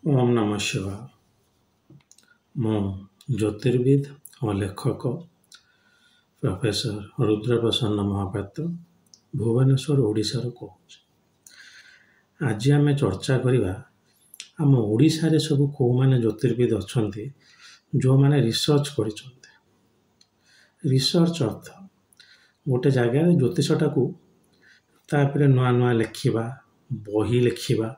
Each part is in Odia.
ओम नमः शिवाय। ମୁଁ ଜ୍ୟୋତିର୍ବିଦ ଓ ଲେଖକ ପ୍ରଫେସର ରୁଦ୍ରପ୍ରସନ୍ନ ମହାପାତ୍ର ଭୁବନେଶ୍ୱର ଓଡ଼ିଶାରୁ କହୁଛି। ଆଜି ଆମେ ଚର୍ଚ୍ଚା କରିବା ଆମ ଓଡ଼ିଶାରେ ସବୁ କେଉଁମାନେ ଜ୍ୟୋତିର୍ବିଦ ଅଛନ୍ତି ଯେଉଁମାନେ ରିସର୍ଚ୍ଚ କରିଛନ୍ତି। ରିସର୍ଚ୍ଚ ଅର୍ଥ ଗୋଟେ ଜାଗାରେ ଜ୍ୟୋତିଷଟାକୁ ତାପରେ ନୂଆ ନୂଆ ଲେଖିବା, ବହି ଲେଖିବା,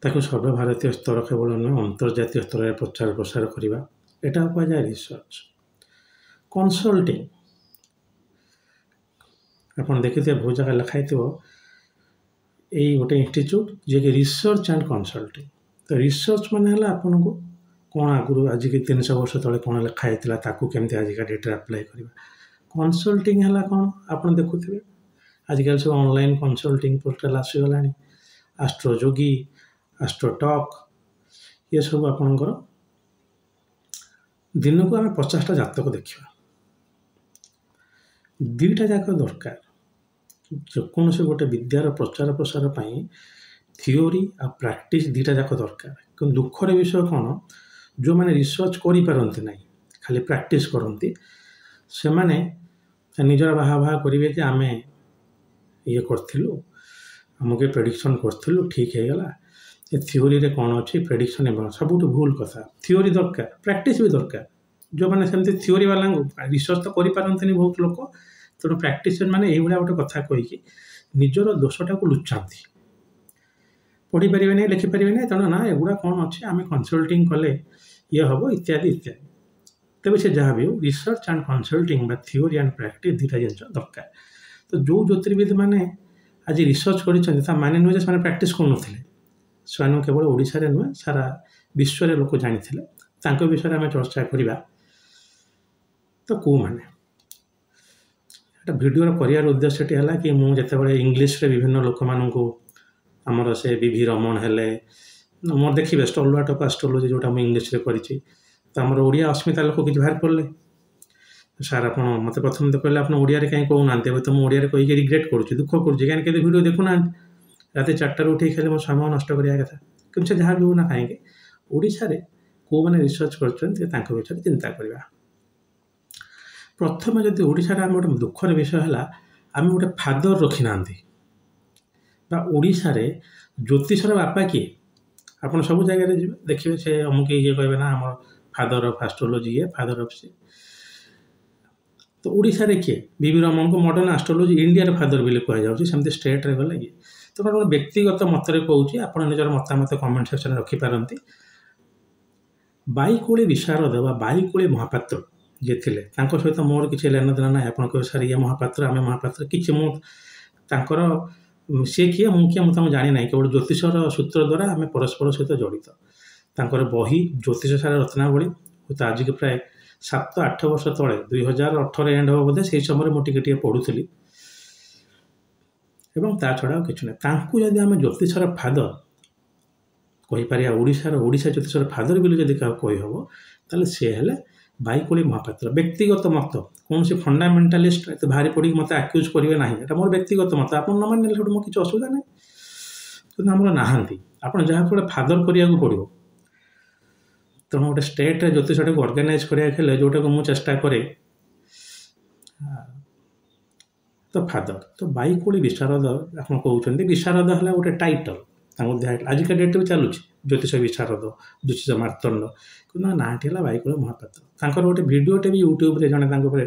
ତାକୁ ସର୍ବଭାରତୀୟ ସ୍ତର କେବଳ ନୁହେଁ ଅନ୍ତର୍ଜାତୀୟ ସ୍ତରରେ ପ୍ରଚାର ପ୍ରସାର କରିବା, ଏଟା କୁହାଯାଏ ରିସର୍ଚ୍ଚ। କନସଲ୍ଟିଂ, ଆପଣ ଦେଖିଥିବେ ବହୁତ ଜାଗା ଲେଖା ହେଇଥିବ ଏଇ ଗୋଟେ ଇନଷ୍ଟିଚ୍ୟୁଟ୍ ଯିଏକି ରିସର୍ଚ୍ଚ ଆଣ୍ଡ କନସଲ୍ଟିଂ। ତ ରିସର୍ଚ୍ଚ ମାନେ ହେଲା ଆପଣଙ୍କୁ କ'ଣ ଆଗରୁ ଆଜିକି 300 ବର୍ଷ ତଳେ କ'ଣ ଲେଖା ହେଇଥିଲା ତାକୁ କେମିତି ଆଜିକା ଡେଟ୍ରେ ଆପ୍ଲାଏ କରିବା। କନସଲ୍ଟିଂ ହେଲା କ'ଣ, ଆପଣ ଦେଖୁଥିବେ ଆଜିକାଲି ସବୁ ଅନଲାଇନ୍ କନସଲ୍ଟିଂ ପୋର୍ଟାଲ ଆସିଗଲାଣି। ଆଷ୍ଟ୍ରୋଯୋଗୀ, ଆଷ୍ଟ୍ରୋଟକ୍, ଏସବୁ ଆପଣଙ୍କର ଦିନକୁ ଆମେ 50ଟା ଜାତକ ଦେଖିବା। ଦୁଇଟା ଯାକ ଦରକାର। ଯେକୌଣସି ଗୋଟେ ବିଦ୍ୟାର ପ୍ରଚାର ପ୍ରସାର ପାଇଁ ଥିଓରି ଆଉ ପ୍ରାକ୍ଟିସ୍ ଦୁଇଟା ଯାକ ଦରକାର। କିନ୍ତୁ ଦୁଃଖର ବିଷୟ କ'ଣ, ଯେଉଁମାନେ ରିସର୍ଚ୍ଚ କରିପାରନ୍ତି ନାହିଁ, ଖାଲି ପ୍ରାକ୍ଟିସ୍ କରନ୍ତି, ସେମାନେ ନିଜର ବାହା କରିବେ ଯେ ଆମେ ଇଏ କରିଥିଲୁ, ଆମକୁ ପ୍ରେଡ଼ିକ୍ସନ୍ କରିଥିଲୁ, ଠିକ୍ ହେଇଗଲା। ଏ ଥିଓରିରେ କ'ଣ ଅଛି, ପ୍ରେଡ଼ିକ୍ସନ୍ ଏବଂ ସବୁଠୁ ଭୁଲ କଥା। ଥିଓରି ଦରକାର, ପ୍ରାକ୍ଟିସ୍ ବି ଦରକାର। ଯେଉଁମାନେ ସେମିତି ଥିଓରି ବାଲାଙ୍କୁ ରିସର୍ଚ୍ଚ ତ କରିପାରନ୍ତିନି ବହୁତ ଲୋକ, ତେଣୁ ପ୍ରାକ୍ଟିସର୍ ମାନେ ଏଇଭଳିଆ ଗୋଟେ କଥା କହିକି ନିଜର ଦୋଷଟାକୁ ଲୁଚାନ୍ତି। ପଢ଼ିପାରିବେ ନାହିଁ, ଲେଖିପାରିବେ ନାହିଁ, ତେଣୁ ନା ଏଗୁଡ଼ା କ'ଣ ଅଛି, ଆମେ କନସଲ୍ଟିଂ କଲେ ଇଏ ହେବ ଇତ୍ୟାଦି ଇତ୍ୟାଦି। ତେବେ ସେ ଯାହା ବି ହେଉ, ରିସର୍ଚ୍ଚ ଆଣ୍ଡ କନସଲ୍ଟିଂ ବା ଥିଓରି ଆଣ୍ଡ ପ୍ରାକ୍ଟିସ୍ ଦୁଇଟା ଜିନିଷ ଦରକାର। ତ ଯେଉଁ ଜ୍ୟୋତିର୍ବିଦ ମାନେ ଆଜି ରିସର୍ଚ୍ଚ କରିଛନ୍ତି ତା ମାନେ ନୁହେଁ ଯେ ସେମାନେ ପ୍ରାକ୍ଟିସ୍ କରୁନଥିଲେ। ସେମାନଙ୍କୁ କେବଳ ଓଡ଼ିଶାରେ ନୁହେଁ ସାରା ବିଶ୍ୱରେ ଲୋକ ଜାଣିଥିଲେ। ତାଙ୍କ ବିଷୟରେ ଆମେ ଚର୍ଚ୍ଚା କରିବା। ତ କେଉଁମାନେ, ଏଟା ଭିଡ଼ିଓର କରିବାର ଉଦ୍ଦେଶ୍ୟଟି ହେଲା କି ମୁଁ ଯେତେବେଳେ ଇଂଲିଶରେ ବିଭିନ୍ନ ଲୋକମାନଙ୍କୁ, ଆମର ସେ ବିଭି ରମଣ ହେଲେ, ମୋର ଦେଖିବେ ଷ୍ଟଲୱାର୍ଟ ଅଫ୍ ଆଷ୍ଟ୍ରୋଲୋଜି ଯେଉଁଟା ମୁଁ ଇଂଲିଶରେ କରିଛି, ତ ଆମର ଓଡ଼ିଆ ଅସ୍ମିତା ଲୋକ କିଛି ବାହାର ପଡ଼ିଲେ। ସାର୍ ଆପଣ ମୋତେ ପ୍ରଥମେ ତ କହିଲେ ଆପଣ ଓଡ଼ିଆରେ କାହିଁ କହୁନାହାନ୍ତି, ଏବେ ତ ମୁଁ ଓଡ଼ିଆରେ କହିକି ରିଗ୍ରେଟ୍ କରୁଛି, ଦୁଃଖ କରୁଛି, କାହିଁକି କେତେ ଭିଡ଼ିଓ ଦେଖୁନାହାନ୍ତି। ରାତି 4ଟାରୁ ଉଠିକି ଖାଲି ମୋ ସମୟ ନଷ୍ଟ କରିବା କଥା। କିନ୍ତୁ ସେ ଯାହା ବି ହେଉ ନା କାହିଁକି, ଓଡ଼ିଶାରେ କେଉଁମାନେ ରିସର୍ଚ୍ଚ କରିଛନ୍ତି ତାଙ୍କ ବିଷୟରେ ଚିନ୍ତା କରିବା। ପ୍ରଥମେ ଯଦି ଓଡ଼ିଶାରେ ଆମେ ଗୋଟେ ଦୁଃଖର ବିଷୟ ହେଲା, ଆମେ ଗୋଟେ ଫାଦର ରଖିନାହାନ୍ତି। ବା ଓଡ଼ିଶାରେ ଜ୍ୟୋତିଷର ବାପା କିଏ, ଆପଣ ସବୁ ଜାଗାରେ ଯିବେ ଦେଖିବେ ସେ ଅମୁକ ଇଏ କହିବେ ନା ଆମର ଫାଦର ଅଫ୍ ଆଷ୍ଟ୍ରୋଲୋଜି ଇଏ, ଫାଦର ଅଫ୍ ସିଏ। ତ ଓଡ଼ିଶାରେ କିଏ, ବିଭି ରମଣଙ୍କୁ ମଡର୍ଣ୍ଣ ଆଷ୍ଟ୍ରୋଲୋଜି ଇଣ୍ଡିଆର ଫାଦର ବୋଲି କୁହାଯାଉଛି, ସେମିତି ଷ୍ଟେଟ୍ରେ ଗଲେ ଇଏ। ତ ଗୋଟେ ବ୍ୟକ୍ତିଗତ ମତରେ କହୁଛି, ଆପଣ ନିଜର ମତାମତ କମେଣ୍ଟ ସେକ୍ସନରେ ରଖିପାରନ୍ତି। ବାଇକୁଳି ବିଶାରଦ ବା ବାଇକୁଳି ମହାପାତ୍ର ଯିଏ ଥିଲେ, ତାଙ୍କ ସହିତ ମୋର କିଛି ଲେନଦେନ ନାହିଁ। ଆପଣ କହିବେ ସାର୍ ଇଏ ମହାପାତ୍ର, ଆମେ ମହାପାତ୍ର, କିଛି ମୁଁ ତାଙ୍କର ସିଏ କିଏ ମୁଁ କିଏ ମୁଁ ତାଙ୍କୁ ଜାଣିନାହିଁ। କେବଳ ଜ୍ୟୋତିଷର ସୂତ୍ର ଦ୍ୱାରା ଆମେ ପରସ୍ପର ସହିତ ଜଡ଼ିତ। ତାଙ୍କର ବହି ଜ୍ୟୋତିଷ ସାର ରତ୍ନାବଳୀ, ତ ଆଜିକି ପ୍ରାୟ 7-8 ବର୍ଷ ତଳେ, 2018 ଏଣ୍ଡ ହେବ ବୋଧେ, ସେହି ସମୟରେ ମୁଁ ଟିକେ ଟିକେ ପଢ଼ୁଥିଲି। ଏବଂ ତା ଛଡ଼ା ଆଉ କିଛି ନାହିଁ। ତାଙ୍କୁ ଯଦି ଆମେ ଜ୍ୟୋତିଷର ଫାଦର କହିପାରିବା, ଓଡ଼ିଶା ଜ୍ୟୋତିଷର ଫାଦର ବୋଲି ଯଦି କାହାକୁ କହିହେବ, ତାହେଲେ ସେ ହେଲେ ବାଇକୁଳି ମହାପାତ୍ର। ବ୍ୟକ୍ତିଗତ ମତ, କୌଣସି ଫଣ୍ଡାମେଣ୍ଟାଲିଷ୍ଟ ଏତେ ଭାରି ପଡ଼ିକି ମୋତେ ଆକ୍ୟୁଜ୍ କରିବେ ନାହିଁ, ଏଟା ମୋର ବ୍ୟକ୍ତିଗତ ମତ। ଆପଣ ନ ମାନିଲେ ସେଠୁ ମୋର କିଛି ଅସୁବିଧା ନାହିଁ, କିନ୍ତୁ ଆମର ନାହାନ୍ତି। ଆପଣ ଯାହାକୁ ଗୋଟେ ଫାଦର କରିବାକୁ ପଡ଼ିବ। ତେଣୁ ଗୋଟେ ଷ୍ଟେଟ୍ରେ ଜ୍ୟୋତିଷଟାକୁ ଅର୍ଗାନାଇଜ୍ କରିବାକୁ ହେଲେ, ଯେଉଁଟାକୁ ମୁଁ ଚେଷ୍ଟା କରେ, ତ ଫାଦର। ତ ବାଇକୁଳି ବିଶାରଦ ଆପଣ କହୁଛନ୍ତି, ବିଶାରଦ ହେଲା ଗୋଟେ ଟାଇଟଲ, ତାଙ୍କୁ ଦିଆହେଇଥିଲା। ଆଜିକା ଡେଟ୍ରେ ବି ଚାଲୁଛି ଜ୍ୟୋତିଷ ବିଶାରଦ, ଜ୍ୟୋତିଷ ମାର୍ତ୍ତଣ୍ଡ, କିନ୍ତୁ ନାଁଟି ହେଲା ବାଇକୁଳି ମହାପାତ୍ର। ତାଙ୍କର ଗୋଟେ ଭିଡ଼ିଓଟେ ବି ୟୁଟ୍ୟୁବରେ ଜଣେ ତାଙ୍କ ଉପରେ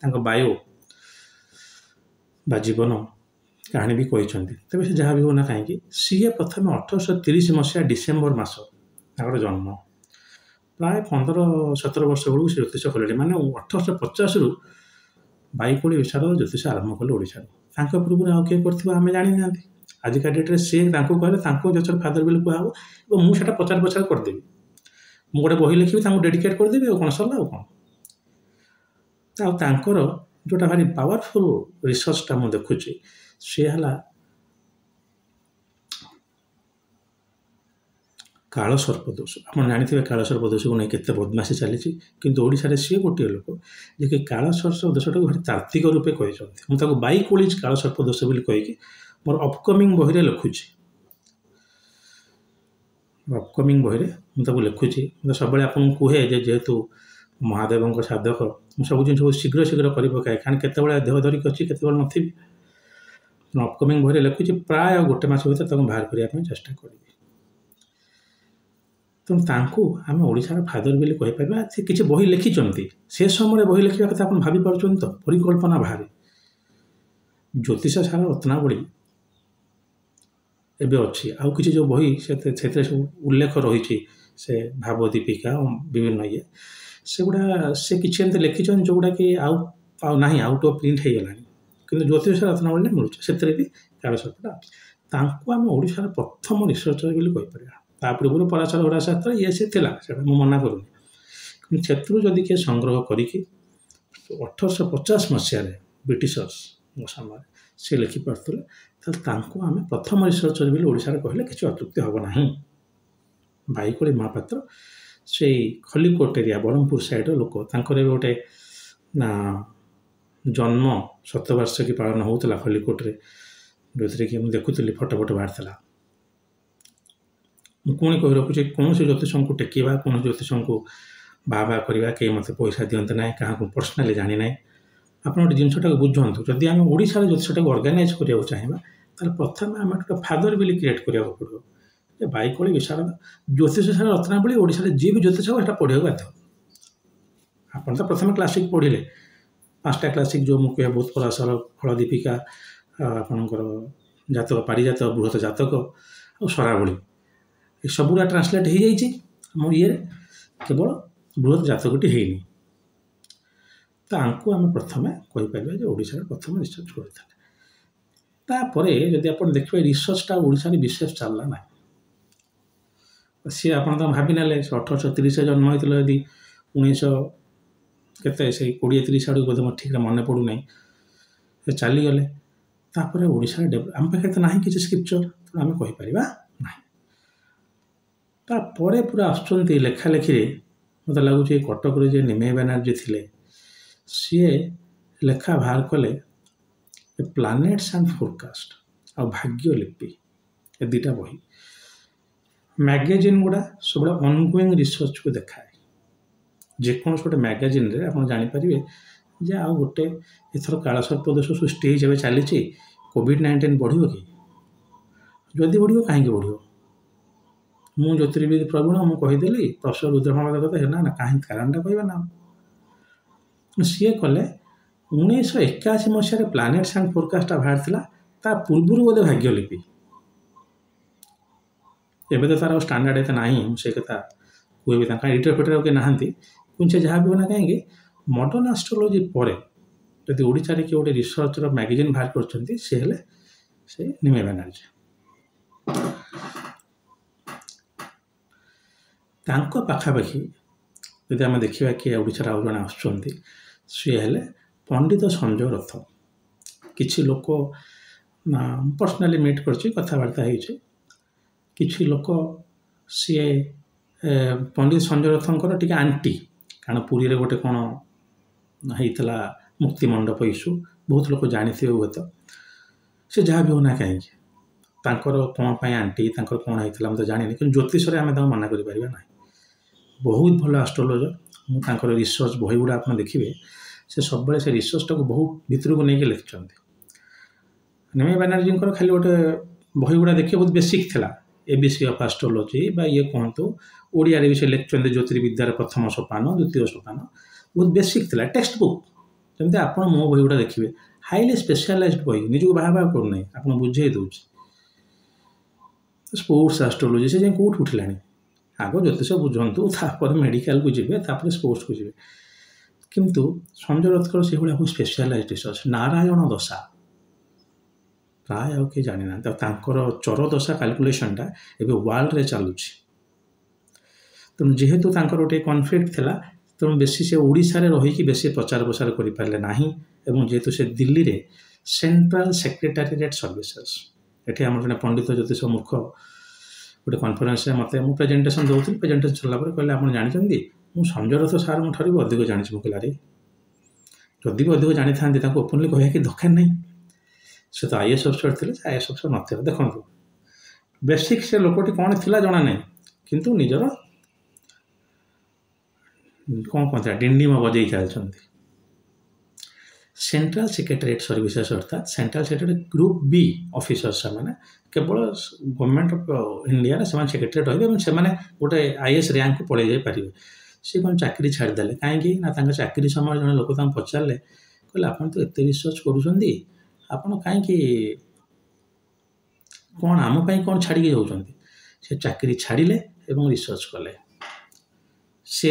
ତାଙ୍କ ବାୟୋ ବା ଜୀବନ କାହାଣୀ ବି କହିଛନ୍ତି। ତେବେ ସେ ଯାହା ବି ହେଉ ନା କାହିଁକି, ସିଏ ପ୍ରଥମେ 1830 ମସିହା ଡିସେମ୍ବର ମାସ ତାଙ୍କର ଜନ୍ମ। ପ୍ରାୟ 15-17 ବର୍ଷ ବେଳକୁ ସେ ଜ୍ୟୋତିଷ କଲେଣି। ମାନେ 1850ରୁ ବାଇକୁଳି ବିଶାରଦ ଜ୍ୟୋତିଷ ଆରମ୍ଭ କଲେ ଓଡ଼ିଶାରୁ। ତାଙ୍କ ପୂର୍ବରୁ ଆଉ କିଏ କରିଥିବ ଆମେ ଜାଣିନାହାନ୍ତି। ଆଜିକା ଡେଟ୍ରେ ସିଏ ତାଙ୍କୁ କହିଲେ ତାଙ୍କୁ ଜ୍ୟୋତିଷର ଫାଦର ବୋଲି କୁହାହେବ, ଏବଂ ମୁଁ ସେଇଟା ପ୍ରଚାର କରିଦେବି। ମୁଁ ଗୋଟେ ବହି ଲେଖିବି, ତାଙ୍କୁ ଡେଡିକେଟ୍ କରିଦେବି, ଆଉ କ'ଣ ସରିଲା ଆଉ କ'ଣ। ଆଉ ତାଙ୍କର ଯେଉଁଟା ଭାରି ପାୱାରଫୁଲ୍ ରିସର୍ଚ୍ଚଟା ମୁଁ ଦେଖୁଛି, ସିଏ ହେଲା କାଳସର୍ପ ଦୋଷ। ଆପଣ ଜାଣିଥିବେ କାଳସର୍ପ ଦୋଷକୁ ନେଇ କେତେ ବଦମାସି ଚାଲିଛି, କିନ୍ତୁ ଓଡ଼ିଶାରେ ସିଏ ଗୋଟିଏ ଲୋକ ଯିଏକି କାଳସର୍ପ ଦୋଷଟାକୁ ଭାରି ତାତ୍ତ୍ୱିକ ରୂପେ କହିଛନ୍ତି। ମୁଁ ତାକୁ ବାଇକୁଳିଜ କାଳସର୍ପ ଦୋଷ ବୋଲି କହିକି ମୋର ଅପକମିଂ ବହିରେ ଲେଖୁଛି। अपकमिंग बही मुझे लिखुची मुझे सब आपको कहे जेहेतु महादेव साधक सब जिन शीघ्र शीघ्र कर पकाए कारण केत देह धरिक अच्छी केत नी अपकमिंग बही लिखुची प्राय गोटे मस भर बाहर करने चेष्टा करी तेणु आम ओडार फादर बोली कहीपर से किसी बही लिखिं से समय बही लिखा कथा आप भावी पार्थ तो परिकल्पना बाहर ज्योतिष सार रत्नावली एबे अच्छी आउ किसी जो बही से सब उल्लेख रही से भावदीपिका विभिन्न ये से गुड़ा से किसी एमती लिखिं जोगुड़ा कि आउ ना आउट ऑफ प्रिंट हो गला कि ज्योतिष रत्नावली मिलूँ से भी कालसर्पटा आम ओडार प्रथम रिसर्चर बोली कहीपर पूर्व पराशर होराशास्त्र ये सी मुझे मना करूनी से जदि किए संग्रह करके 1850 मसीह ब्रिटिशर्स समय से लिखिपारे आम प्रथम रिसर्चर बोली ओडार कहले किसी अत्युक्ति हम ना बाईकली महापात्र से खलिकोट एरिया ब्रह्मपुर साइड लोक गोटे जन्म शतवार्षिकी पालन होता खलिकोटे जो थी कि मुझे देखुली फटो फटो बाहर पुणी कही रखुच्छे कौन ज्योतिष को टेकवा कौन ज्योतिष को बाबा करवा कई मत पैसा दिखते ना क्या पर्सनाली जानी ना आप गोटे जिनटा बुझुँ जदि आम ओडार ज्योतिषटा अर्गानाइज करने चाहिए तो प्रथम आम गोटे फादर बिल क्रिएट करा पड़ो बाईकली विशारद ज्योतिष सार रत्नावली ओडार जी भी ज्योतिष है पढ़ा बाध्य आप तो प्रथम क्लासिक पढ़े 5टा क्लासिक जो मुझे बहुत पराशर फलदीपिका आपणकर जातक पारिजात बृहत जातक और सरावली ये सबुरा ट्रांसलेट हो जाम ये केवल बृहत जातकटी होनी तो आम प्रथम कहीपर ओडार प्रथम रिसर्च करपर जदि आप देखिए रिसर्चटा ओडार विशेष चलला ना सी आप भावी ना 1830 जन्म होता यदि 1900 केते से 20-30 आड़ बोधे ठीक मन पड़ूना चलीगले ओडार डेभलप आम पाखे तो ना कि स्क्रिप्चर तो आम कहीपर ना तापर पूरा आसुँच लेखालेखी मत लगुच कटक निमेय बनर्जी थे सी लेखा बाहर कले प्लानेट्स एंड फोरकास्ट आ भाग्यलिपि ए 2टा बही मैगजीन गुड़ा सब ऑनगोइंग रिसर्च को देखाए जेको गोटे मैगजीन रे आप जानीपारे जे आ गोटे एथर कालसर्प दोष सृष्टि जब चली कोविड-19 बढ़ो कि जदि बढ़ो कहीं बढ़ो मु ज्योतिर्विद प्रवीण मुझे कहीदेली प्रोफेसर रुद्रमाधव कहते ना ना कहीं कारणटा कह ना सी कले 1981 मसीह प्लानेट्स एंड फोरकास्ट बाहर ता पूर्व बोधे भाग्यलिपि एवं तो तार स्टांडार्ड एत ना से कथा कहे एडिटर फेटर के नहांती कुछ जहाँ भी होना कहीं मॉडर्न एस्ट्रोलॉजी पर जदि ओडार किए गोटे रिसर्चर मैगजीन बाहर कर निमेय बनर्जी पाखापाखि जदि आम देखा किए ओडार आउ जड़े आसुँच सी हेले पंडित संजय रथ किसी लोक पर्सनाली मीट कर कथबार्ता किसी लोक सी पंडित संजय रथंकर टी आंटी कारण पुरी रे गोटे कौन होता मुक्तिमंडप इश्यू बहुत लोग जानी थे हुए तो से जहाँ भी होना कहीं कौन आंटी कौन होता मतलब जानी कि ज्योतिष आम मना कर ना बहुत भल एस्ट्रोलॉजर मुझे रिसर्च बही गुड़ा आप देखिए से सब से रिसर्चटा को बहुत भितर को लेकिन लिखिं निमेय बनर्जी खाली गोटे बही गुड़ा देखिए बहुत बेसिक थिला एबीसी ऑफ एस्ट्रोलॉजी ये कहतु ओडिया भी से लिखुं ज्योतिर्विद्यार प्रथम सोपान द्वितीय सोपान बहुत बेसिक थिला टेक्स्ट बुक जमी आप मो बही गुड़ा देखिए हाईली स्पेशलाइज्ड बही निजक बाहा करना आप बुझे दूसरी स्पोर्ट्स एस्ट्रोलॉजी से कौट उठिला आग ज्योतिष बुझंतु मेडिकल को जी स्पोर्ट्स को जी किंतु संजय रथकर से भाई बहुत स्पेशलाइज्ड रिसर्च नारायण दशा प्राय आउ किए जानी ना चर दशा कैलकुलेशनटा एवं वर्ल्ड रे चलुची तेणु जेहेतु गोटे कन्फ्लिक्ट थिला तेणु बेसी से ओडिशा रे रही बेसी प्रचार प्रसार करि पारले नाही एवं जेहेतु से दिल्ली रे सेंट्रल सेक्रेटारिएट सर्विसेस एठी हमर जने पंडित ज्योतिष मुख गोटे कन्फरेन्स मत मुझे प्रेजेंटेशन दूसरी प्रेजेंटेशन सरला कहले आप जानते मुझ संजय रथ सार ठार भी अधिक जानी मुझे जदि भी अधिक जानी था ओपनली कह कि दरकार नहीं से तो आईएएस अफसर थे आईएएस अफसर ना देखो बेसिक से लोकटी कौन थी जना ना କିନ୍ତୁ ନିଜର କ'ଣ କହନ୍ତି ଡିଣ୍ଡିମ ବଜେଇ ଚାଲିଛନ୍ତି। ସେଣ୍ଟ୍ରାଲ ସେକ୍ରେଟାରିଏଟ୍ ସର୍ଭିସେସ୍ ଅର୍ଥାତ୍ central secretariat group B officer ସେମାନେ କେବଳ ଗଭର୍ଣ୍ଣମେଣ୍ଟ ଅଫ୍ ଇଣ୍ଡିଆରେ ସେମାନେ ସେକ୍ରେଟାରୀ ରହିବେ ଏବଂ ସେମାନେ ଗୋଟେ IAS ର୍ୟାଙ୍କକୁ ପଳେଇ ଯାଇପାରିବେ। ସେ କ'ଣ ଚାକିରି ଛାଡ଼ିଦେଲେ କାହିଁକି ନା ତାଙ୍କ ଚାକିରି ସମୟରେ ଜଣେ ଲୋକ ତାଙ୍କୁ ପଚାରିଲେ କହିଲେ ଆପଣ ତ ଏତେ ରିସର୍ଚ୍ଚ କରୁଛନ୍ତି ଆପଣ କାହିଁକି କ'ଣ ଆମ ପାଇଁ କ'ଣ ଛାଡ଼ିକି ଯାଉଛନ୍ତି। ସେ ଚାକିରି ଛାଡ଼ିଲେ ଏବଂ ରିସର୍ଚ୍ଚ କଲେ। ସେ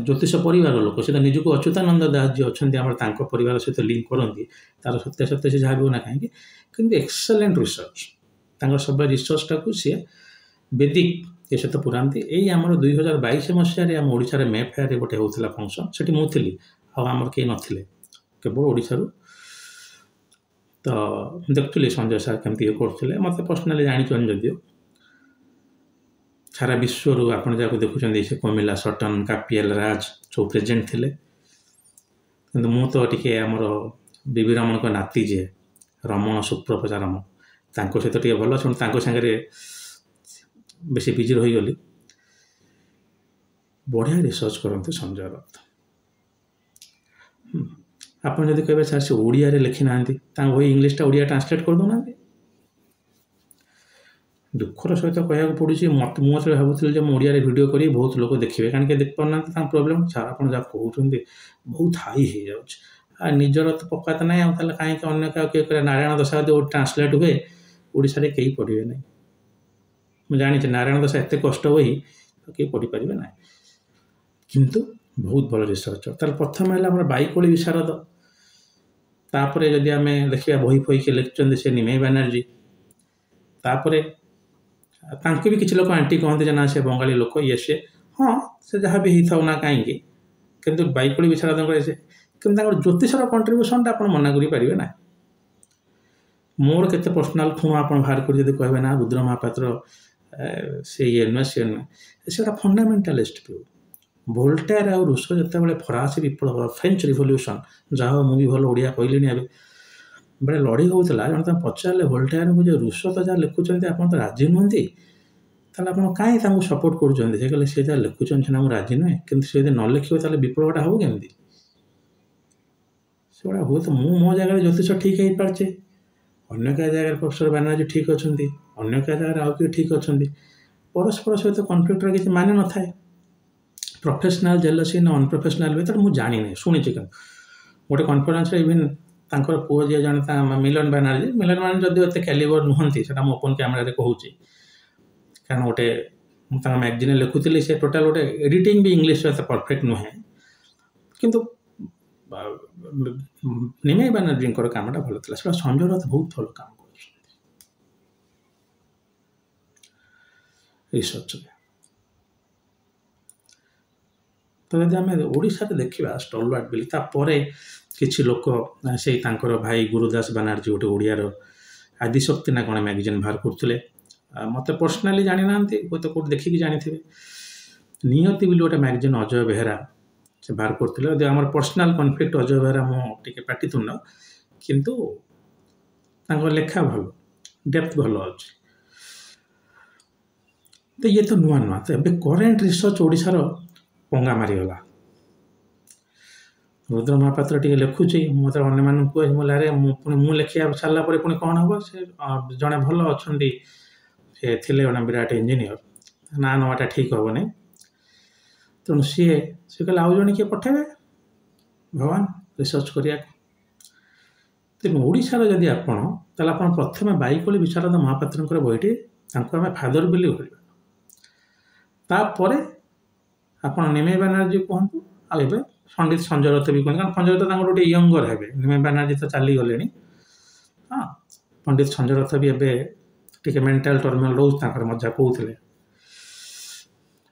ଜ୍ୟୋତିଷ ପରିବାର ଲୋକ ସେ ତ ନିଜକୁ ଅଚ୍ୟୁତାନନ୍ଦ ଦାସ ଯିଏ ଅଛନ୍ତି ଆମର ତାଙ୍କ ପରିବାର ସହିତ ଲିଙ୍କ କରନ୍ତି ତାର ସତ୍ୟ ସେ ଯାହା ବି ହେଉନା କାହିଁକି କିନ୍ତୁ ଏକ୍ସେଲେଣ୍ଟ ରିସର୍ଚ୍ଚ ତାଙ୍କର ସବୁ ରିସର୍ଚ୍ଚଟାକୁ ସିଏ ବେଦିକ ଏ ସହିତ ପୁରାନ୍ତି। ଏଇ ଆମର 2022 ମସିହାରେ ଆମ ଓଡ଼ିଶାରେ ମେ ଫେୟାରରେ ଗୋଟେ ହେଉଥିଲା ଫଙ୍କସନ୍ ସେଠି ମୁଁ ଥିଲି ଆଉ ଆମର କେହି ନଥିଲେ କେବଳ ଓଡ଼ିଶାରୁ। ତ ଦେଖୁଥିଲି ସଞ୍ଜୟ ସାର୍ କେମିତି ଇଏ କରୁଥିଲେ ମୋତେ ପର୍ସନାଲି ଜାଣିଛନ୍ତି ଯଦିଓ ସାରା ବିଶ୍ୱରୁ ଆପଣ ଯାହାକୁ ଦେଖୁଛନ୍ତି ସେ କମିଲା ସଟନ୍ କାପିଏଲ ରାଜ ସବୁ ପ୍ରେଜେଣ୍ଟ ଥିଲେ କିନ୍ତୁ ମୁଁ ତ ଟିକେ ଆମର ବିବି ରମଣଙ୍କ ନାତି ଯିଏ ରମଣ ସୁପ୍ରଭଜା ରମଣ ତାଙ୍କ ସହିତ ଟିକେ ଭଲ ଶୁଣ ତାଙ୍କ ସାଙ୍ଗରେ ବେଶୀ ବିଜି ରହିଗଲି। ବଢ଼ିଆ ରିସର୍ଚ୍ଚ କରନ୍ତି ସଞ୍ଜୟ ରଥ। ଆପଣ ଯଦି କହିବେ ସାର୍ ସେ ଓଡ଼ିଆରେ ଲେଖିନାହାନ୍ତି ତାଙ୍କ ବହି ଇଂଲିଶଟା ଓଡ଼ିଆ ଟ୍ରାନ୍ସଲେଟ୍ କରିଦେଉନାହାନ୍ତି। ଦୁଃଖର ସହିତ କହିବାକୁ ପଡ଼ୁଛି ମୁଁ ଯେତେବେଳେ ଭାବୁଥିଲି ଯେ ମୁଁ ଓଡ଼ିଆରେ ଭିଡ଼ିଓ କରି ବହୁତ ଲୋକ ଦେଖିବେ କାରଣ କି ଦେଖିପାରୁନାହାନ୍ତି ତାଙ୍କ ପ୍ରୋବ୍ଲେମ୍ ସାର୍ ଆପଣ ଯାହା କହୁଛନ୍ତି ବହୁତ ହାଇ ହେଇଯାଉଛି ଆଉ ନିଜର ତ ପକାତ ନାହିଁ ଆଉ ତାହେଲେ କାହିଁକି ଅନ୍ୟ କାହାକୁ କିଏ କରିବା। ନାରାୟଣ ଦଶା ଯଦି ଟ୍ରାନ୍ସଲେଟ୍ ହୁଏ ଓଡ଼ିଶାରେ କେହି ପଢ଼ିବେ ନାହିଁ। ମୁଁ ଜାଣିଛି ନାରାୟଣ ଦଶା ଏତେ କଷ୍ଟ ବହି କେହି ପଢ଼ିପାରିବେ ନାହିଁ କିନ୍ତୁ ବହୁତ ଭଲ ରିସର୍ଚ୍ଚ। ତାହେଲେ ପ୍ରଥମେ ହେଲା ଆମର ବାଇକୋଳି ବିଶାରଦ ତାପରେ ଯଦି ଆମେ ଦେଖିବା ବହି ଫହି କିଏ ଲେଖିଛନ୍ତି ସେ ନିମେଇ ବାନାର୍ଜୀ ତାପରେ ତାଙ୍କୁ ବି କିଛି ଲୋକ ଆଣ୍ଟି କହନ୍ତି ଯେ ନା ସେ ବଙ୍ଗାଳୀ ଲୋକ ଇଏ ସିଏ ହଁ ସେ ଯାହା ବି ହେଇଥାଉ ନା କାହିଁକି କିନ୍ତୁ ବାଇକୋଳି ବିଶାରଦଙ୍କର ସେ କିନ୍ତୁ ତାଙ୍କର ଜ୍ୟୋତିଷର କଣ୍ଟ୍ରିବ୍ୟୁସନଟା ଆପଣ ମନା କରିପାରିବେ ନା। ମୋର କେତେ ପର୍ସନାଲ ଖୁଣ ଆପଣ ବାହାର କରି ଯଦି କହିବେ ନା ରୁଦ୍ର ମହାପାତ୍ର ସେ ଇଏ ନୁହେଁ ସେ ନୁହେଁ ସେ ଗୋଟେ ଫଣ୍ଡାମେଣ୍ଟାଲିଷ୍ଟ ଭିଉ। ଭୋଲ୍ଟେୟାର ଆଉ ରୁଷୋ ଯେତେବେଳେ ଫରାସୀ ବିପ୍ଳବ ଫ୍ରେଞ୍ଚ ରିଭଲ୍ୟୁସନ୍ ଯାହା ମୁଁ ବି ଭଲ ଓଡ଼ିଆ କହିଲିଣି ଏବେ ବେଳେ ଲଢ଼େଇ ହେଉଥିଲା ଜଣେ ତାଙ୍କୁ ପଚାରିଲେ ଭୋଲ୍ଟେୟାରଙ୍କୁ ଯେ ରୁଷୋ ତ ଯାହା ଲେଖୁଛନ୍ତି ଆପଣ ତ ରାଜି ନୁହନ୍ତି ତାହେଲେ ଆପଣ କାହିଁ ତାଙ୍କୁ ସପୋର୍ଟ କରୁଛନ୍ତି। ସେ କହିଲେ ସେ ଯାହା ଲେଖୁଛନ୍ତି ନା ମୁଁ ରାଜି ନୁହେଁ କିନ୍ତୁ ସେ ଯଦି ନ ଲେଖିବ ତାହେଲେ ବିପ୍ଳବଟା ହେବ କେମିତି। ସେଗୁଡ଼ା ହୁଏତ ମୁଁ ମୋ ଜାଗାରେ ଜ୍ୟୋତିଷ ଠିକ୍ ହେଇପାରୁଛି ଅନ୍ୟ କାହା ଜାଗାରେ ପ୍ରଫେସର ବାନାର୍ଜୀ ଠିକ୍ ଅଛନ୍ତି ଅନ୍ୟ କାହା ଜାଗାରେ ଆଉ କିଏ ଠିକ୍ ଅଛନ୍ତି ପରସ୍ପର ସହିତ କନଫ୍ଲିକ୍ଟର କିଛି ମାନେ ନଥାଏ। ପ୍ରଫେସନାଲ ଜେଲସି ନା ଅନପ୍ରଫେସନାଲ ଭିତରେ ମୁଁ ଜାଣିନି ଶୁଣିଛି କିନ୍ତୁ ଗୋଟେ କନଫରେନ୍ସରେ ଇଭିନ୍ ତାଙ୍କର ପୁଅ ଯିଏ ଜଣେ ମିଲନ ବାନାର୍ଜୀ ଯଦିଓ ଏତେ କ୍ୟାଲିବର ନୁହନ୍ତି ସେଟା ମୁଁ ଓପନ୍ କ୍ୟାମେରାରେ କହୁଛି କାରଣ ଗୋଟେ ମୁଁ ତାଙ୍କ ମ୍ୟାଗାଜିନରେ ଲେଖୁଥିଲି ସେ ଟୋଟାଲ ଗୋଟେ ଏଡ଼ିଟିଂ ବି ଇଂଲିଶ ଏତେ ପରଫେକ୍ଟ ନୁହେଁ କିନ୍ତୁ ନିମେଇ ବାନାର୍ଜୀଙ୍କର କାମଟା ଭଲ ଥିଲା ସେଟା ସଞ୍ଜୟ ରଥ ବହୁତ ଭଲ କାମ କରୁଛନ୍ତି ରିସର୍ଚ୍ଚରେ। ତ ଯଦି ଆମେ ଓଡ଼ିଶାରେ ଦେଖିବା ଷ୍ଟଲୱାର୍ଟ ବୋଲି ତାପରେ କିଛି ଲୋକ ସେଇ ତାଙ୍କର ଭାଇ ଗୁରୁଦାସ ବାନାର୍ଜୀ ଗୋଟେ ଓଡ଼ିଆର ଆଦିଶକ୍ତି ନା କ'ଣ ମ୍ୟାଗାଜିନ୍ ବାହାର କରୁଥିଲେ ମୋତେ ପର୍ସନାଲି ଜାଣିନାହାନ୍ତି ହୁଏତ କେଉଁଠି ଦେଖିକି ଜାଣିଥିବେ। ନିୟତି ବୋଲି ଗୋଟେ ମ୍ୟାଗାଜିନ୍ ଅଜୟ ବେହେରା ସେ ବାହାର କରୁଥିଲେ ଯଦି ଆମର ପର୍ସନାଲ କନଫ୍ଲିକ୍ଟ ଅଜୟ ବେହେରା ମୁଁ ଟିକେ ପାଟିତୁଣ୍ଡ କିନ୍ତୁ ତାଙ୍କ ଲେଖା ଭଲ ଡେପ୍ଥ ଭଲ ଅଛି। ତ ଇଏ ତ ନୂଆ ନୂଆ ତ ଏବେ କରେଣ୍ଟ ରିସର୍ଚ୍ଚ ଓଡ଼ିଶାର ପଙ୍ଗା ମାରିଗଲା। ରୁଦ୍ର ମହାପାତ୍ର ଟିକେ ଲେଖୁଛି ମୁଁ ତ ଅନ୍ୟମାନଙ୍କୁ କୁହେ ମୁଁ ଆରେ ମୁଁ ଲେଖିବା ସାରିଲା ପରେ ପୁଣି କ'ଣ ହେବ ସେ ଜଣେ ଭଲ ଅଛନ୍ତି ସେ ଥିଲେ ଜଣେ ବିରାଟ ଇଞ୍ଜିନିୟର ନା ନେବାଟା ଠିକ୍ ହେବନି ତେଣୁ ସେ କହିଲେ ଆଉ ଜଣେ କିଏ ପଠାଇବେ ଭଗବାନ ରିସର୍ଚ୍ଚ କରିବାକୁ। ତେଣୁ ଓଡ଼ିଶାର ଯଦି ଆପଣ ତାହେଲେ ଆପଣ ପ୍ରଥମେ ବାଇକୋଳି ବିଶାରଦ ମହାପାତ୍ରଙ୍କର ବହିଟି ତାଙ୍କୁ ଆମେ ଫାଦର ବୋଲି କହିବା ତାପରେ ଆପଣ ନିମେଇ ବାନାର୍ଜୀ କୁହନ୍ତୁ ଆଉ ଏବେ ପଣ୍ଡିତ ସଞ୍ଜୟ ରଥ ବି କୁହନ୍ତୁ କାରଣ ସଞ୍ଜୟ ରଥ ତାଙ୍କର ଗୋଟେ ୟଙ୍ଗର ହେବେ ନିମେଇ ବାନାର୍ଜୀ ତ ଚାଲିଗଲେଣି ହଁ ପଣ୍ଡିତ ସଞ୍ଜୟ ରଥ ବି ଏବେ ଟିକେ ମେଣ୍ଟାଲ ଟର୍ମିନାଲ ରହୁଛି ତାଙ୍କର ମଜା କହୁଥିଲେ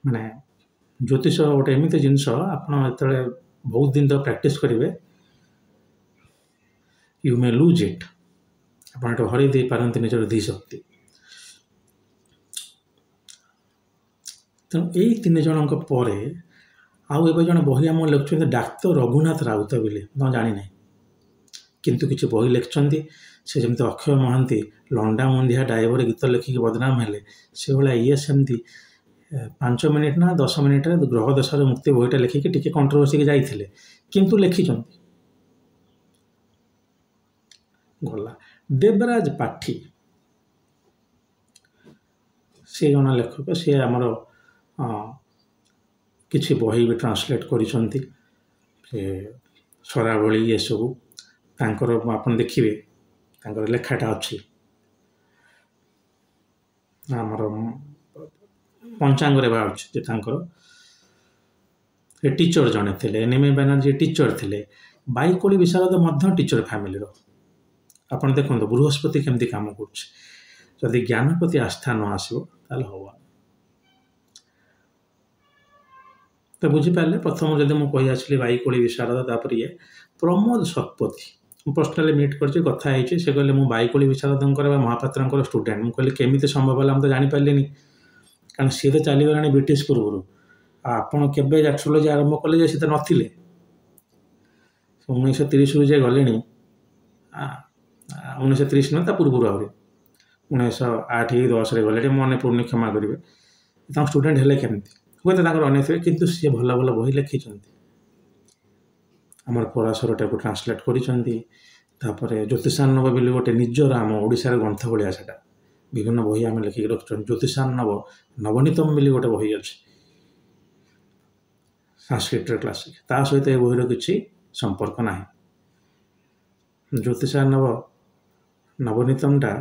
ମାନେ ଜ୍ୟୋତିଷ ଗୋଟେ ଏମିତି ଜିନିଷ ଆପଣ ଯେତେବେଳେ ବହୁତ ଦିନ ତ ପ୍ରାକ୍ଟିସ୍ କରିବେ ୟୁ ମେ ଲୁଜ୍ ଇଟ୍ ଆପଣ ଏଇଟା ହରେଇ ଦେଇପାରନ୍ତି ନିଜର ଧୀ ଶକ୍ତି। ତେଣୁ ଏଇ ତିନି ଜଣଙ୍କ ପରେ ଆଉ ଏବେ ଜଣେ ବହି ଆମ ଲେଖୁଛନ୍ତି ଡାକ୍ତର ରଘୁନାଥ ରାଉତ ବୋଲି ମୁଁ ଜାଣିନାହିଁ କିନ୍ତୁ କିଛି ବହି ଲେଖିଛନ୍ତି ସେ ଯେମିତି ଅକ୍ଷୟ ମହାନ୍ତି ଲଣ୍ଡା ମୁଣ୍ଡିଆ ଡ୍ରାଇଭର ଗୀତ ଲେଖିକି ବଦନାମ ହେଲେ ସେଭଳିଆ ଇଏ ସେମିତି 5 ମିନିଟ୍ ନା 10 ମିନିଟ୍ରେ ଗ୍ରହ ଦଶାର ମୁକ୍ତି ବହିଟା ଲେଖିକି ଟିକେ କଣ୍ଟ୍ରୋଭର୍ସିକି ଯାଇଥିଲେ, କିନ୍ତୁ ଲେଖିଛନ୍ତି। ଗଲା ଦେବରାଜ ପାଠୀ, ସେ ଜଣେ ଲେଖକ, ସିଏ ଆମର କିଛି ବହି ବି ଟ୍ରାନ୍ସଲେଟ୍ କରିଛନ୍ତି, ସେ ସରାବଳୀ ଏସବୁ ତାଙ୍କର ଆପଣ ଦେଖିବେ ତାଙ୍କର ଲେଖାଟା ଅଛି। ଆମର ପଞ୍ଚାଙ୍ଗରେ ବାହାରୁଛି ଯେ ତାଙ୍କର ଟିଚର ଜଣେ ଥିଲେ, ଏନିମି ବାନାର୍ଜୀ ଟିଚର ଥିଲେ, ବାଇକୋଳି ବିଶାରଦ ମଧ୍ୟ ଟିଚର ଫ୍ୟାମିଲିର। ଆପଣ ଦେଖନ୍ତୁ ବୃହସ୍ପତି କେମିତି କାମ କରୁଛି, ଯଦି ଜ୍ଞାନ ପ୍ରତି ଆସ୍ଥା ନ ଆସିବ ତାହେଲେ ହବ। ତ ବୁଝିପାରିଲେ, ପ୍ରଥମ ଯଦି ମୁଁ କହି ଆସିଲି ବାଇକୋଳି ବିଶାରଦ, ତାପରେ ଇଏ ପ୍ରମୋଦ ଶତପଥୀ, ମୁଁ ପର୍ସନାଲି ମିଟ୍ କରିଛି, କଥା ହେଇଛି। ସେ କହିଲେ ମୁଁ ବାଇକୋଳି ବିଶାରଦଙ୍କର ବା ମହାପାତ୍ରଙ୍କର ଷ୍ଟୁଡେଣ୍ଟ। ମୁଁ କହିଲି କେମିତି ସମ୍ଭବ ହେଲା, ମୁଁ ତ ଜାଣିପାରିଲିନି, କାରଣ ସିଏ ତ ଚାଲିଗଲାଣି ବ୍ରିଟିଶ ପୂର୍ବରୁ। ଆପଣ କେବେ ଆଷ୍ଟ୍ରୋଲୋଜି ଆରମ୍ଭ କଲେ ଯେ ସେ ତ ନଥିଲେ, 1930ରୁ ଯେ ଗଲେଣି, 1930 ନୁହେଁ ତା ପୂର୍ବରୁ ଆହୁରି 1908-10ରେ ଗଲେଣି, ମନେ ପଡ଼ୁନି, କ୍ଷମା କରିବେ। ତାଙ୍କ ଷ୍ଟୁଡେଣ୍ଟ ହେଲେ କେମିତି, ହୁଏତ ତାଙ୍କର ଅନ୍ୟ ଥିବେ, କିନ୍ତୁ ସିଏ ଭଲ ଭଲ ବହି ଲେଖିଛନ୍ତି। ଆମର ପରାଶରଟାକୁ ଟ୍ରାନ୍ସଲେଟ୍ କରିଛନ୍ତି। ତାପରେ ଜ୍ୟୋତିଷାର୍ଣ୍ଣବ ବୋଲି ଗୋଟେ ନିଜର ଆମ ଓଡ଼ିଶାର ଗ୍ରନ୍ଥ ଭଳିଆ ସେଟା, ବିଭିନ୍ନ ବହି ଆମେ ଲେଖିକି ରଖୁଛନ୍ତି। ଜ୍ୟୋତିଷାର୍ଣ୍ଣବ ନବନୀତମ ବୋଲି ଗୋଟେ ବହି ଅଛି ସାଂସ୍କ୍ରିଟର କ୍ଲାସିକ୍, ତା ସହିତ ଏ ବହିର କିଛି ସମ୍ପର୍କ ନାହିଁ। ଜ୍ୟୋତିଷାର୍ଣ୍ଣବ ନବନୀତମଟା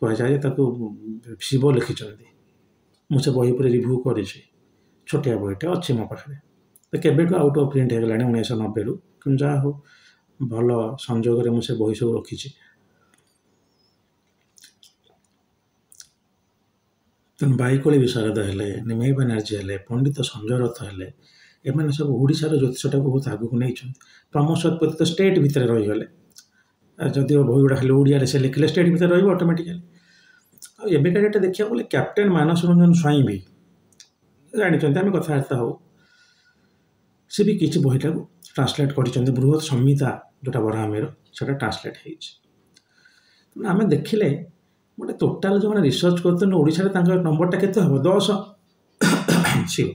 କୁହାଯାଏ, ତାକୁ ଶିବ ଲେଖିଛନ୍ତି। ମୁଁ ସେ ବହି ଉପରେ ରିଭ୍ୟୁ କରିଛି, ଛୋଟିଆ ବହିଟେ ଅଛି ମୋ ପାଖରେ। ତ କେବେଠୁ ଆଉଟ୍ ଅଫ୍ ପ୍ରିଣ୍ଟ ହେଇଗଲାଣି 1990ରୁ, କିନ୍ତୁ ଯାହା ହଉ ଭଲ ସଂଯୋଗରେ ମୁଁ ସେ ବହି ସବୁ ରଖିଛି। ତେଣୁ ବାଇକୋଳି ବିଶାରଦ ହେଲେ, ନିମେଇ ବାନାର୍ଜୀ ହେଲେ, ପଣ୍ଡିତ ସଞ୍ଜୟ ରଥ ହେଲେ, ଏମାନେ ସବୁ ଓଡ଼ିଶାର ଜ୍ୟୋତିଷଟାକୁ ବହୁତ ଆଗକୁ ନେଇଛନ୍ତି। ପ୍ରମୋଦ ଶତପଥୀ ତ ଷ୍ଟେଟ୍ ଭିତରେ ରହିଗଲେ, ଯଦିଓ ବହି ଗୁଡ଼ା ଖାଲି ଓଡ଼ିଆରେ ସେ ଲେଖିଲେ ଷ୍ଟେଟ୍ ଭିତରେ ରହିବ ଅଟୋମେଟିକାଲି। ଆଉ ଏବେକା ଡେଟ୍ରେ ଦେଖିବାକୁ ଗଲେ କ୍ୟାପ୍ଟେନ୍ ମାନସ ରଞ୍ଜନ ସ୍ୱାଇଁ ବି ଜାଣିଛନ୍ତି, ଆମେ କଥାବାର୍ତ୍ତା ହଉ, ସେ ବି କିଛି ବହିଟାକୁ ଟ୍ରାନ୍ସଲେଟ୍ କରିଛନ୍ତି। ବୃହତ ସଂହିତା ଯେଉଁଟା ବରାହମିର, ସେଇଟା ଟ୍ରାନ୍ସଲେଟ୍ ହେଇଛି। ଆମେ ଦେଖିଲେ ଗୋଟେ ଟୋଟାଲ ଯେଉଁମାନେ ରିସର୍ଚ୍ଚ କରୁଛନ୍ତି ଓଡ଼ିଶାରେ, ତାଙ୍କ ନମ୍ବରଟା କେତେ ହେବ, 10 ସିଓ।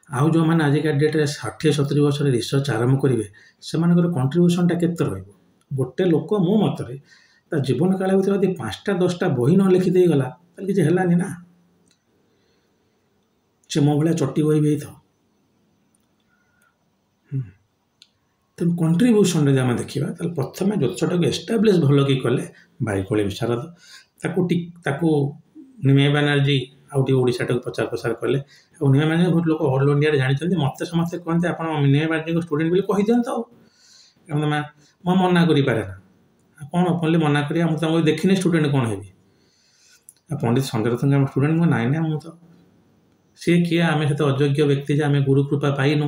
ଆଉ ଯେଉଁମାନେ ଆଜିକା ଡେଟ୍ରେ 60-70 ବର୍ଷରେ ରିସର୍ଚ୍ଚ ଆରମ୍ଭ କରିବେ, ସେମାନଙ୍କର କଣ୍ଟ୍ରିବ୍ୟୁସନଟା କେତେ ରହିବ। ଗୋଟେ ଲୋକ ମୋ ମତରେ ତା ଜୀବନ କାଳ ଭିତରେ ଯଦି 5ଟା-10ଟା ବହି ନ ଲେଖିଦେଇଗଲା, ତାହେଲେ କିଛି ହେଲାନି ନା। ସେ ମୋ ଭଳିଆ ଚଟି ବହି ବି ହେଇଥାଉ। ତେଣୁ କଣ୍ଟ୍ରିବ୍ୟୁସନ୍ ଯଦି ଆମେ ଦେଖିବା, ତାହେଲେ ପ୍ରଥମେ ଜ୍ୟୋତିଷଟାକୁ ଏଷ୍ଟାବ୍ଲିଶ୍ ଭଲ କି କଲେ ବାଇକୋଳି ବିଶାରଦ, ତାକୁ ନିମେଇ ବାନାର୍ଜୀ ଆଉ ଟିକେ ଓଡ଼ିଶାଟାକୁ ପ୍ରଚାର ପ୍ରସାର କଲେ। ଆଉ ନିମେଇ ବାନାର୍ଜୀ ବହୁତ ଲୋକ ଅଲ୍ ଇଣ୍ଡିଆରେ ଜାଣିଛନ୍ତି। ମୋତେ ସମସ୍ତେ କୁହନ୍ତି ଆପଣ ନିମେଇ ବାନାର୍ଜୀଙ୍କ ଷ୍ଟୁଡେଣ୍ଟ ବୋଲି କହିଦିଅନ୍ତୁ, ଆଉ ମୁଁ ମନା କରିପାରେ ନା। କ'ଣ ଓପନଲି ମନା କରିବା, ମୁଁ ତାଙ୍କୁ ଦେଖିନି ଷ୍ଟୁଡେଣ୍ଟ କ'ଣ ହେବି। ଆଉ ପଣ୍ଡିତ ସଞ୍ଜୟ ରଥଙ୍କ ଆମ ଷ୍ଟୁଡେଣ୍ଟ, ମୁଁ ନାଇଁ ନା, ମୁଁ ତ ସିଏ କିଏ, ଆମେ ସେତେ ଅଯୋଗ୍ୟ ବ୍ୟକ୍ତି ଯେ ଆମେ ଗୁରୁ କୃପା ପାଇନୁ,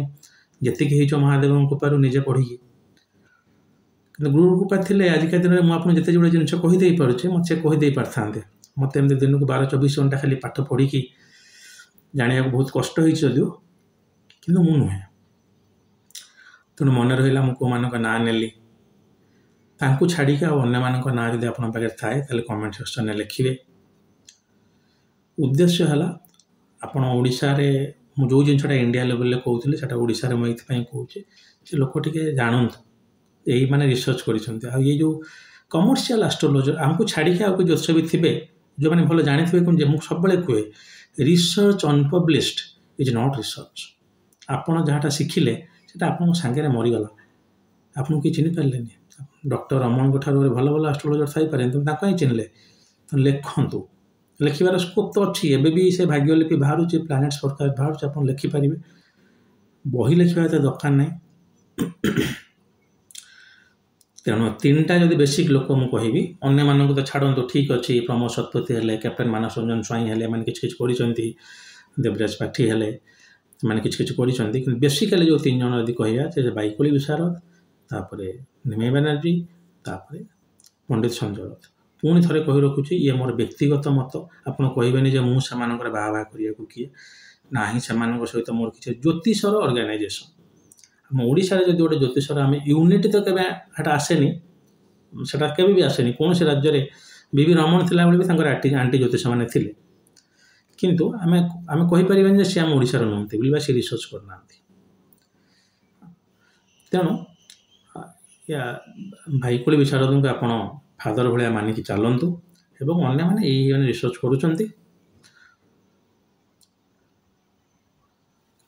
ଯେତିକି ହେଇଛ ମହାଦେବଙ୍କ କୃପାରୁ ନିଜେ ପଢ଼ିକି। କିନ୍ତୁ ଗୁରୁ କୃପା ଥିଲେ ଆଜିକା ଦିନରେ ମୁଁ ଆପଣଙ୍କୁ ଯେତେ ଯୋଡ଼େ ଜିନିଷ କହିଦେଇ ପାରୁଛି, ମୋତେ ସେ କହିଦେଇ ପାରିଥାନ୍ତେ। ମୋତେ ଏମିତି ଦିନକୁ 12-24 ଘଣ୍ଟା ଖାଲି ପାଠ ପଢ଼ିକି ଜାଣିବାକୁ ବହୁତ କଷ୍ଟ ହେଇଛି ଯଦିଓ, କିନ୍ତୁ ମୁଁ ନୁହେଁ। ତେଣୁ ମନେ ରହିଲା ମୁଁ କେଉଁମାନଙ୍କ ନାଁ ନେଲି, ତାଙ୍କୁ ଛାଡ଼ିକି ଆଉ ଅନ୍ୟମାନଙ୍କ ନାଁ ଯଦି ଆପଣଙ୍କ ପାଖରେ ଥାଏ, ତାହେଲେ କମେଣ୍ଟ ସେକ୍ସନରେ ଲେଖିବେ। ଉଦ୍ଦେଶ୍ୟ ହେଲା, ଆପଣ ଓଡ଼ିଶାରେ, ମୁଁ ଯେଉଁ ଜିନିଷଟା ଇଣ୍ଡିଆ ଲେଭେଲରେ କହୁଥିଲି, ସେଇଟା ଓଡ଼ିଶାରେ ମୁଁ ଏଇଥିପାଇଁ କହୁଛି, ସେ ଲୋକ ଟିକେ ଜାଣନ୍ତୁ ଏଇମାନେ ରିସର୍ଚ୍ଚ କରିଛନ୍ତି। ଆଉ ଏଇ ଯେଉଁ କମର୍ସିଆଲ ଆଷ୍ଟ୍ରୋଲୋଜର, ଆମକୁ ଛାଡ଼ିକି ଆଉ ଜ୍ୟୋତିଷବିଦ ଥିବେ ଯେଉଁମାନେ ଭଲ ଜାଣିଥିବେ, କିନ୍ତୁ ମୁଁ ସବୁବେଳେ କୁହେ ରିସର୍ଚ୍ଚ ଅନପବ୍ଲିଶଡ ଇଜ୍ ନଟ୍ ରିସର୍ଚ୍ଚ। ଆପଣ ଯାହାଟା ଶିଖିଲେ ସେଇଟା ଆପଣଙ୍କ ସାଙ୍ଗରେ ମରିଗଲା, ଆପଣଙ୍କୁ କିଏ ଚିହ୍ନିପାରିଲେନି। ଡକ୍ଟର ରମଣଙ୍କ ଠାରୁ ଭଲ ଭଲ ଆଷ୍ଟ୍ରୋଲୋଜର ଥାଇପାରେ, କିନ୍ତୁ ତାଙ୍କୁ ହିଁ ଚିହ୍ନିଲେ। ଲେଖନ୍ତୁ, ଲେଖିବାର ସ୍କୋପ୍ ତ ଅଛି। ଏବେ ବି ସେ ଭାଗ୍ୟଲିପି ବାହାରୁଛି, ପ୍ଲାନେଟ୍ସ ଫୋରକାଷ୍ଟ ବାହାରୁଛି, ଆପଣ ଲେଖିପାରିବେ। ବହି ଲେଖିବା ଏତେ ଦରକାର ନାହିଁ। ତେଣୁ 3ଟା ଯଦି ବେସିକ୍ ଲୋକ ମୁଁ କହିବି, ଅନ୍ୟମାନଙ୍କୁ ତ ଛାଡ଼ନ୍ତୁ, ଠିକ୍ ଅଛି। ପ୍ରମୋଦ ଶତପଥୀ ହେଲେ, କ୍ୟାପ୍ଟେନ୍ ମାନସ ରଞ୍ଜନ ସ୍ୱାଇଁ ହେଲେ, ଏମାନେ କିଛି କିଛି କରିଛନ୍ତି। ଦେବରାଜ ପାଠୀ ହେଲେ, ସେମାନେ କିଛି କିଛି କରିଛନ୍ତି। କିନ୍ତୁ ବେସିକାଲି ଯେଉଁ 3 ଜଣ ଯଦି କହିବା, ସେ ବାଇକୋଳି ବିଶାରଦ, ତାପରେ ନିମେଇ ବାନାର୍ଜୀ, ତାପରେ ପଣ୍ଡିତ ସଞ୍ଜୟ ରଥ। ପୁଣି ଥରେ କହି ରଖୁଛି, ଇଏ ମୋର ବ୍ୟକ୍ତିଗତ ମତ। ଆପଣ କହିବେନି ଯେ ମୁଁ ସେମାନଙ୍କର ବାହା କରିବାକୁ କିଏ, ନାହିଁ। ସେମାନଙ୍କ ସହିତ ମୋର କିଛି ଜ୍ୟୋତିଷର ଅର୍ଗାନାଇଜେସନ୍, ଆମ ଓଡ଼ିଶାରେ ଯଦି ଗୋଟେ ଜ୍ୟୋତିଷର ଆମେ ୟୁନିଟ୍, ତ କେବେ ସେଟା ଆସେନି, ସେଟା କେବେ ବି ଆସେନି। କୌଣସି ରାଜ୍ୟରେ ବି ରମଣ ଥିଲାବେଳେ ବି ତାଙ୍କର ଆଣ୍ଟି ଜ୍ୟୋତିଷମାନେ ଥିଲେ, किंतु आमे आमे कहि परिबानि जे से आम ओडिशार नहंती बोली बा से रिसर्च करनांती। तेणु या भाईकोली विशारद को आपण फादर भाया मानिकी चलतु एवं अन्य माने यही रिसर्च करुचंती।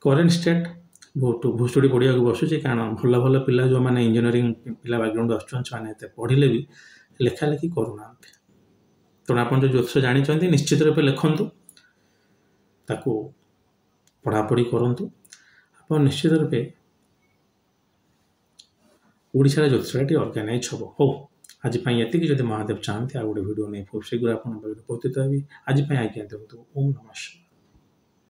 करेन्ट स्टेट बहुत भूसुड़ी पढ़िया बसुचे कारण भल भल पिला जो मैंने इंजीनियरिंग पिला बैकग्राउंड आसते पढ़ले भी लेखा लेखि करूना। तेणु आप जो ज्योतिष जानते निश्चित रूप लिखतु ताकू पढ़ापढ़ी करूँ आप निश्चित रूपे ओडिशा ज्योतिषटी ऑर्गेनाइज हम हो। आज ये जब महादेव चाहते आ गोटे वीडियो नहीं शीघ्र आप उपस्थित हेबी। आज आज्ञा दिंतु। ओम नमः शिवाय।